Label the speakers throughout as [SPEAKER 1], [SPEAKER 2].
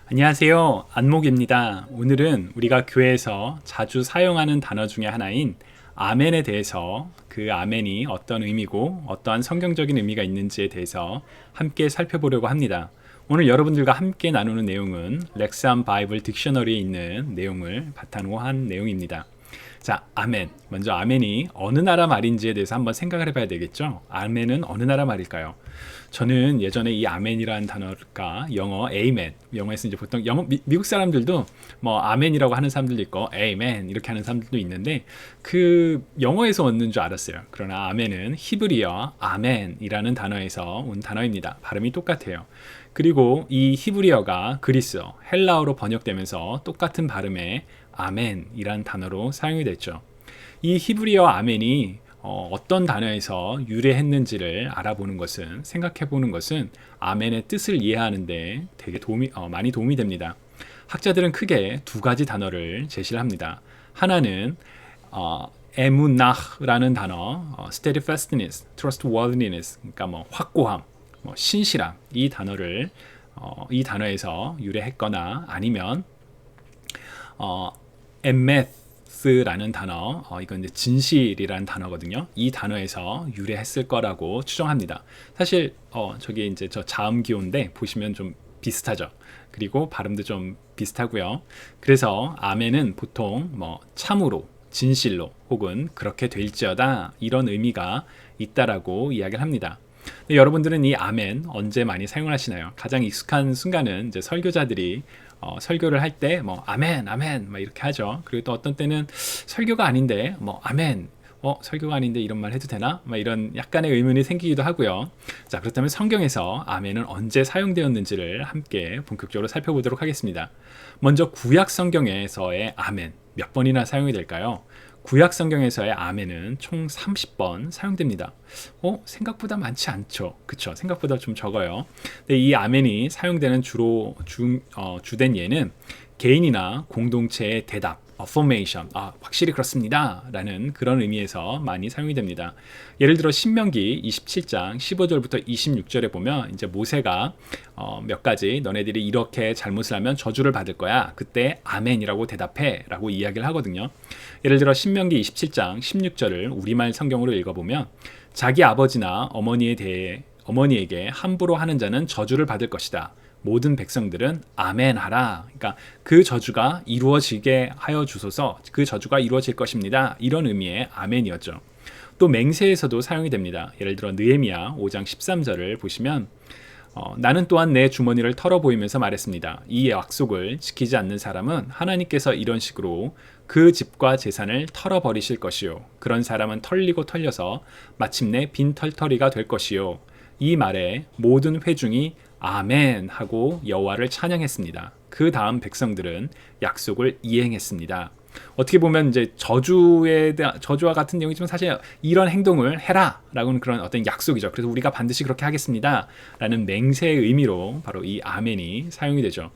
[SPEAKER 1] 안녕하세요. 안목입니다. 오늘은 우리가 교회에서 자주 사용하는 단어 중에 하나인 아멘에 대해서 그 아멘이 어떤 의미고 어떠한 성경적인 의미가 있는지에 대해서 함께 살펴보려고 합니다. 오늘 여러분들과 함께 나누는 내용은 렉삼 바이블 딕셔너리에 있는 내용을 바탕으로 한 내용입니다. 자, 아멘. 먼저 아멘이 어느 나라 말인지에 대해서 한번 생각을 해봐야 되겠죠? 아멘은 어느 나라 말일까요? 저는 예전에 이 아멘이라는 단어가 영어 에이멘, 영어에서 이제 보통 미국 사람들도 뭐 아멘이라고 하는 사람들도 있고 에이멘 이렇게 하는 사람들도 있는데 그 영어에서 얻는 줄 알았어요. 그러나 아멘은 히브리어 아멘이라는 단어에서 온 단어입니다. 발음이 똑같아요. 그리고 이 히브리어가 그리스어, 헬라어로 번역되면서 똑같은 발음의 아멘이란 단어로 사용이 됐죠. 이 히브리어 아멘이 어떤 단어에서 유래했는지를 알아보는 것은, 생각해 보는 것은 아멘의 뜻을 이해하는데 되게 많이 도움이 됩니다. 학자들은 크게 두 가지 단어를 제시를 합니다. 하나는 에무나흐라는 단어, steadfastness, trustworthiness, 그러니까 뭐 확고함, 뭐 신실함, 이 단어에서 유래했거나 아니면 에메스라는 단어, 이건 이제 진실이라는 단어거든요. 이 단어에서 유래했을 거라고 추정합니다. 사실 저기 이제 저 자음 기호인데 보시면 좀 비슷하죠. 그리고 발음도 좀 비슷하고요. 그래서 아멘은 보통 뭐 참으로, 진실로 혹은 그렇게 될지어다 이런 의미가 있다라고 이야기를 합니다. 여러분들은 이 아멘 언제 많이 사용하시나요? 가장 익숙한 순간은 이제 설교자들이 설교를 할 때 뭐 아멘 아멘 막 이렇게 하죠. 그리고 또 어떤 때는 설교가 아닌데 뭐 아멘 설교가 아닌데 이런 말 해도 되나? 막 이런 약간의 의문이 생기기도 하고요. 자, 그렇다면 성경에서 아멘은 언제 사용되었는지를 함께 본격적으로 살펴보도록 하겠습니다. 먼저 구약 성경에서의 아멘 몇 번이나 사용이 될까요? 구약 성경에서의 아멘은 총 30번 사용됩니다. 생각보다 많지 않죠. 그쵸? 생각보다 좀 적어요. 근데 이 아멘이 사용되는 주된 예는 개인이나 공동체의 대답, affirmation, 확실히 그렇습니다 라는 그런 의미에서 많이 사용이 됩니다. 예를 들어 신명기 27장 15절부터 26절에 보면 이제 모세가 몇 가지 너네들이 이렇게 잘못을 하면 저주를 받을 거야. 그때 아멘이라고 대답해 라고 이야기를 하거든요. 예를 들어 신명기 27장 16절을 우리말 성경으로 읽어보면 자기 아버지나 어머니에게 함부로 하는 자는 저주를 받을 것이다. 모든 백성들은 아멘 하라. 그러니까 그 저주가 이루어지게 하여 주소서. 그 저주가 이루어질 것입니다. 이런 의미의 아멘이었죠. 또 맹세에서도 사용이 됩니다. 예를 들어 느헤미야 5장 13절을 보시면 나는 또한 내 주머니를 털어 보이면서 말했습니다. 이 약속을 지키지 않는 사람은 하나님께서 이런 식으로 그 집과 재산을 털어버리실 것이요. 그런 사람은 털리고 털려서 마침내 빈털터리가 될 것이요. 이 말에 모든 회중이 아멘 하고 여호와를 찬양했습니다. 그 다음 백성들은 약속을 이행했습니다. 어떻게 보면 이제 저주와 같은 내용이지만 사실 이런 행동을 해라라고는 그런 어떤 약속이죠. 그래서 우리가 반드시 그렇게 하겠습니다라는 맹세의 의미로 바로 이 아멘이 사용이 되죠.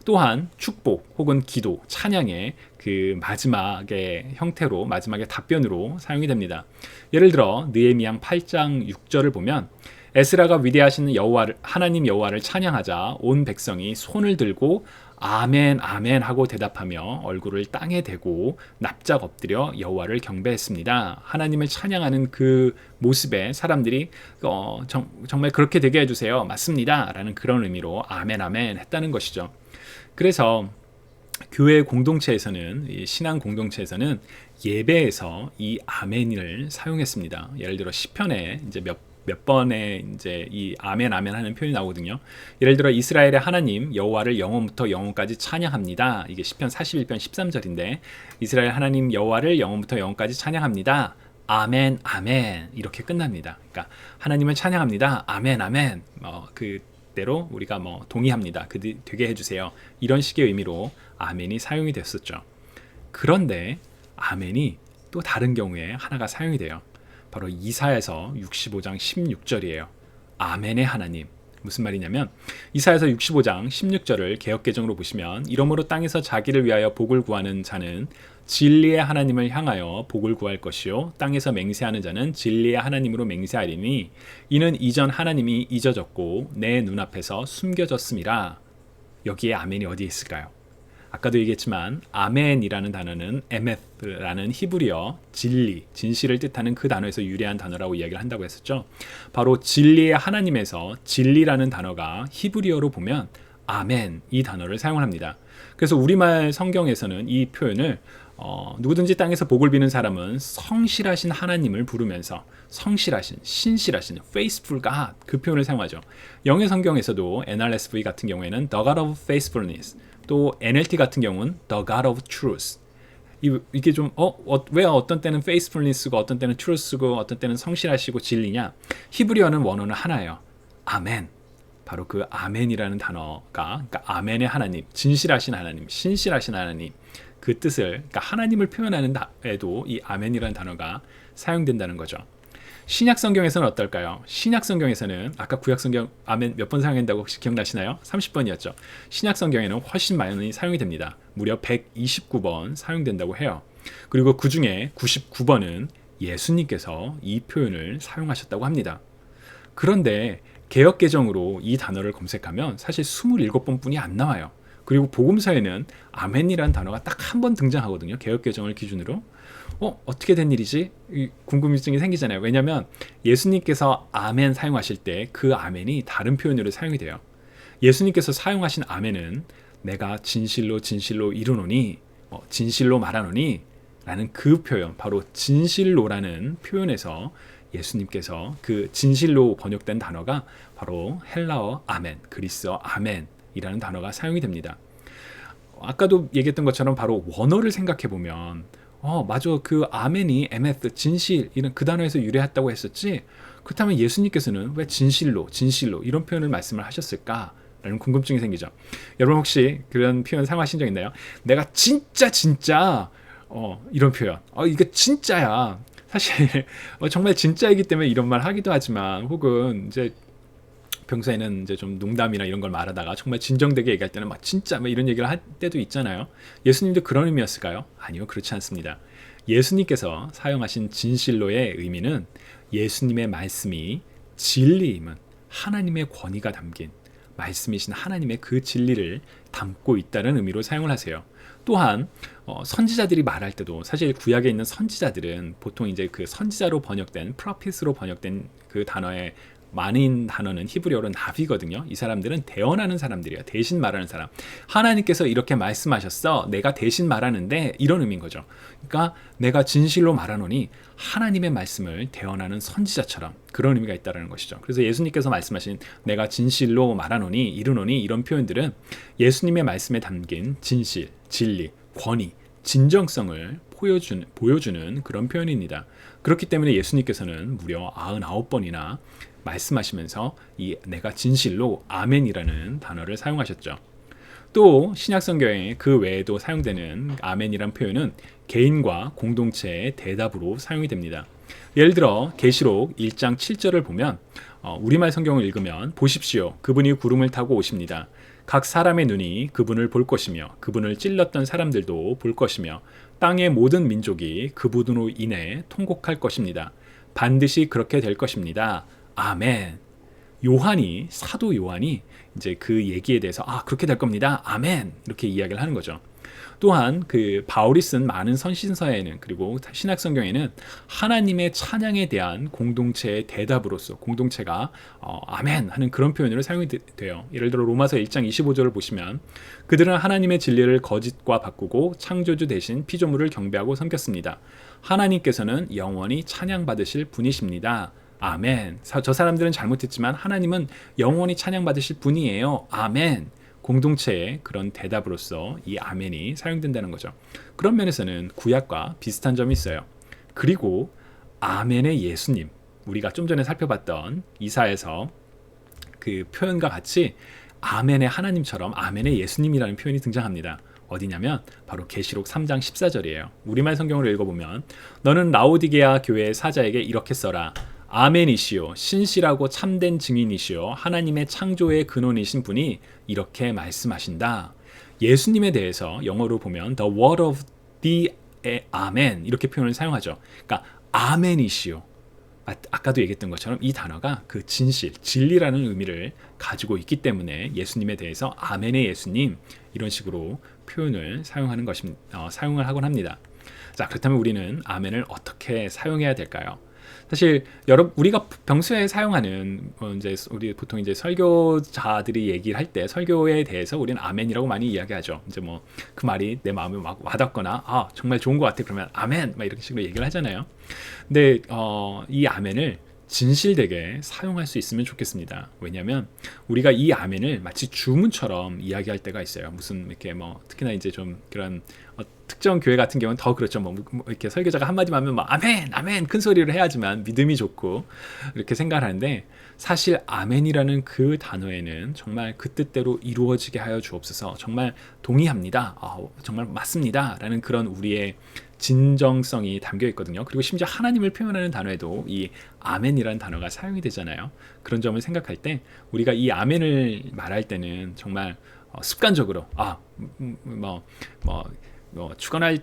[SPEAKER 1] 또한 축복 혹은 기도, 찬양의 그 마지막의 형태로 마지막의 답변으로 사용이 됩니다. 예를 들어 느헤미야 8장 6절을 보면 에스라가 위대하신 하나님 여호와를 찬양하자 온 백성이 손을 들고 아멘 아멘 하고 대답하며 얼굴을 땅에 대고 납작 엎드려 여호와를 경배했습니다. 하나님을 찬양하는 그 모습에 사람들이 정말 그렇게 되게 해주세요. 맞습니다. 라는 그런 의미로 아멘 아멘 했다는 것이죠. 그래서 교회 공동체에서는, 신앙 공동체에서는 예배에서 이 아멘을 사용했습니다. 예를 들어 시편에 이제 몇 번에 이제 이 아멘 아멘 하는 표현이 나오거든요. 예를 들어 이스라엘의 하나님 여호와를 영원부터 영원까지 찬양합니다. 이게 시편 41편 13절인데 이스라엘 하나님 여호와를 영원부터 영원까지 찬양합니다. 아멘 아멘 이렇게 끝납니다. 그러니까 하나님을 찬양합니다. 아멘 아멘 그대로 우리가 동의합니다. 되게 해주세요. 이런 식의 의미로 아멘이 사용이 됐었죠. 그런데 아멘이 또 다른 경우에 하나가 사용이 돼요. 바로 이사야서 65장 16절이에요. 아멘의 하나님. 무슨 말이냐면 이사야서 65장 16절을 개역개정으로 보시면 이러므로 땅에서 자기를 위하여 복을 구하는 자는 진리의 하나님을 향하여 복을 구할 것이요 땅에서 맹세하는 자는 진리의 하나님으로 맹세하리니 이는 이전 하나님이 잊어졌고 내 눈앞에서 숨겨졌음이라. 여기에 아멘이 어디에 있을까요? 아까도 얘기했지만 아멘이라는 단어는 에메스라는 히브리어 진리, 진실을 뜻하는 그 단어에서 유래한 단어라고 이야기를 한다고 했었죠. 바로 진리의 하나님에서 진리라는 단어가 히브리어로 보면 아멘 이 단어를 사용을 합니다. 그래서 우리말 성경에서는 이 표현을 누구든지 땅에서 복을 비는 사람은 성실하신 하나님을 부르면서 성실하신, 신실하신, faithful God 그 표현을 사용하죠. 영의 성경에서도 NRSV 같은 경우에는 the God of faithfulness, 또 NLT 같은 경우는 the God of truth. 이게 좀 왜 어떤 때는 faithfulness고 어떤 때는 truth고 어떤 때는 성실하시고 진리냐? 히브리어는 원어는 하나예요. 아멘. 바로 그 아멘이라는 단어가 그러니까 아멘의 하나님, 진실하신 하나님, 신실하신 하나님 그 뜻을 그러니까 하나님을 표현하는 데도 이 아멘이라는 단어가 사용된다는 거죠. 신약 성경에서는 어떨까요? 신약 성경에서는 아까 구약 성경 아멘 몇 번 사용한다고 혹시 기억나시나요? 30번이었죠. 신약 성경에는 훨씬 많이 사용이 됩니다. 무려 129번 사용된다고 해요. 그리고 그 중에 99번은 예수님께서 이 표현을 사용하셨다고 합니다. 그런데 개역개정으로 이 단어를 검색하면 사실 27번뿐이 안 나와요. 그리고 복음서에는 아멘이라는 단어가 딱 한 번 등장하거든요. 개역개정을 기준으로. 어떻게 된 일이지? 궁금증이 생기잖아요. 왜냐하면 예수님께서 아멘 사용하실 때 그 아멘이 다른 표현으로 사용이 돼요. 예수님께서 사용하신 아멘은 내가 진실로 진실로 이르노니 진실로 말하노니 라는 그 표현, 바로 진실로라는 표현에서 예수님께서 그 진실로 번역된 단어가 바로 헬라어 아멘, 그리스어 아멘이라는 단어가 사용이 됩니다. 아까도 얘기했던 것처럼 바로 원어를 생각해 보면 맞아, 그 아멘이 에메스, 진실 이런 그 단어에서 유래했다고 했었지. 그렇다면 예수님께서는 왜 진실로 이런 표현을 말씀을 하셨을까? 라는 궁금증이 생기죠. 여러분 혹시 그런 표현 사용하신 적 있나요? 내가 진짜 이런 표현. 이거 진짜야. 사실 정말 진짜이기 때문에 이런 말 하기도 하지만 혹은 이제 평소에는 이제 좀 농담이나 이런 걸 말하다가 정말 진정되게 얘기할 때는 막 진짜 이런 얘기를 할 때도 있잖아요. 예수님도 그런 의미였을까요? 아니요, 그렇지 않습니다. 예수님께서 사용하신 진실로의 의미는 예수님의 말씀이 진리임은 하나님의 권위가 담긴 말씀이신 하나님의 그 진리를 담고 있다는 의미로 사용을 하세요. 또한 선지자들이 말할 때도 사실 구약에 있는 선지자들은 보통 이제 그 선지자로 번역된 프로핏으로 번역된 그 단어의 많은 단어는 히브리어로 나비거든요. 이 사람들은 대언하는 사람들이에요. 대신 말하는 사람. 하나님께서 이렇게 말씀하셨어. 내가 대신 말하는데 이런 의미인 거죠. 그러니까 내가 진실로 말하노니 하나님의 말씀을 대언하는 선지자처럼 그런 의미가 있다는 것이죠. 그래서 예수님께서 말씀하신 내가 진실로 말하노니 이르노니 이런 표현들은 예수님의 말씀에 담긴 진실, 진리, 권위, 진정성을 보여주는 그런 표현입니다. 그렇기 때문에 예수님께서는 무려 99번이나 말씀하시면서 이 내가 진실로 아멘이라는 단어를 사용하셨죠. 또 신약 성경에 그 외에도 사용되는 아멘이란 표현은 개인과 공동체의 대답으로 사용이 됩니다. 예를 들어 계시록 1장 7절을 보면 우리말 성경을 읽으면 보십시오. 그분이 구름을 타고 오십니다. 각 사람의 눈이 그분을 볼 것이며 그분을 찔렀던 사람들도 볼 것이며 땅의 모든 민족이 그분으로 인해 통곡할 것입니다. 반드시 그렇게 될 것입니다. 아멘. 사도 요한이 이제 그 얘기에 대해서 그렇게 될 겁니다. 아멘. 이렇게 이야기를 하는 거죠. 또한 그 바울이 쓴 많은 선신서에는 그리고 신약 성경에는 하나님의 찬양에 대한 공동체의 대답으로서 공동체가 아멘 하는 그런 표현으로 사용이 돼요. 예를 들어 로마서 1장 25절을 보시면 그들은 하나님의 진리를 거짓과 바꾸고 창조주 대신 피조물을 경배하고 섬겼습니다. 하나님께서는 영원히 찬양받으실 분이십니다. 아멘. 저 사람들은 잘못했지만 하나님은 영원히 찬양받으실 분이에요. 아멘. 공동체의 그런 대답으로서 이 아멘이 사용된다는 거죠. 그런 면에서는 구약과 비슷한 점이 있어요. 그리고 아멘의 예수님, 우리가 좀 전에 살펴봤던 이사에서 그 표현과 같이 아멘의 하나님처럼 아멘의 예수님이라는 표현이 등장합니다. 어디냐면 바로 계시록 3장 14절이에요. 우리말 성경으로 읽어보면 너는 라오디게아 교회의 사자에게 이렇게 써라. 아멘이시오 신실하고 참된 증인이시오 하나님의 창조의 근원이신 분이 이렇게 말씀하신다. 예수님에 대해서 영어로 보면 the word of the amen 이렇게 표현을 사용하죠. 그러니까 아멘이시오 아까도 얘기했던 것처럼 이 단어가 그 진실, 진리라는 의미를 가지고 있기 때문에 예수님에 대해서 아멘의 예수님 이런 식으로 표현을 사용을 하곤 합니다. 자, 그렇다면 우리는 아멘을 어떻게 사용해야 될까요? 사실 우리가 평소에 사용하는 이제 우리 보통 이제 설교자들이 얘기를 할 때 설교에 대해서 우리는 아멘이라고 많이 이야기하죠. 이제 뭐 그 말이 내 마음에 막 와닿거나 정말 좋은 것 같아 그러면 아멘 막 이런 식으로 얘기를 하잖아요. 근데 이 아멘을 진실되게 사용할 수 있으면 좋겠습니다. 왜냐하면 우리가 이 아멘을 마치 주문처럼 이야기할 때가 있어요. 무슨 이렇게 뭐 특히나 이제 좀 그런 특정 교회 같은 경우는 더 그렇죠. 뭐 이렇게 설교자가 한마디만 하면 막 아멘, 아멘 큰 소리로 해야지만 믿음이 좋고 이렇게 생각을 하는데 사실 아멘이라는 그 단어에는 정말 그 뜻대로 이루어지게 하여 주옵소서. 정말 동의합니다. 정말 맞습니다. 라는 그런 우리의 진정성이 담겨 있거든요. 그리고 심지어 하나님을 표현하는 단어에도 이 아멘이라는 단어가 사용이 되잖아요. 그런 점을 생각할 때 우리가 이 아멘을 말할 때는 정말 습관적으로 축원할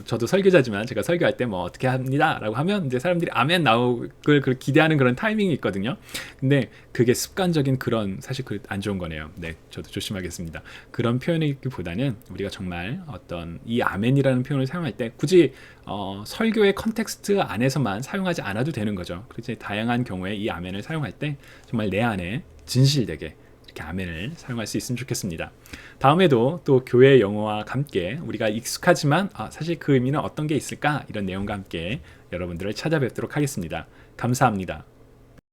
[SPEAKER 1] 저도 설교자지만 제가 설교할 때 뭐 어떻게 합니다라고 하면 이제 사람들이 아멘 나오길 기대하는 그런 타이밍이 있거든요. 근데 그게 습관적인 그런 사실 그 안 좋은 거네요. 네, 저도 조심하겠습니다. 그런 표현이기보다는 우리가 정말 어떤 이 아멘이라는 표현을 사용할 때 굳이 설교의 컨텍스트 안에서만 사용하지 않아도 되는 거죠. 그래서 다양한 경우에 이 아멘을 사용할 때 정말 내 안에 진실되게 이렇게 아멘을 사용할 수 있으면 좋겠습니다. 다음에도 또 교회 용어와 함께 우리가 익숙하지만 사실 그 의미는 어떤 게 있을까 이런 내용과 함께 여러분들을 찾아뵙도록 하겠습니다. 감사합니다.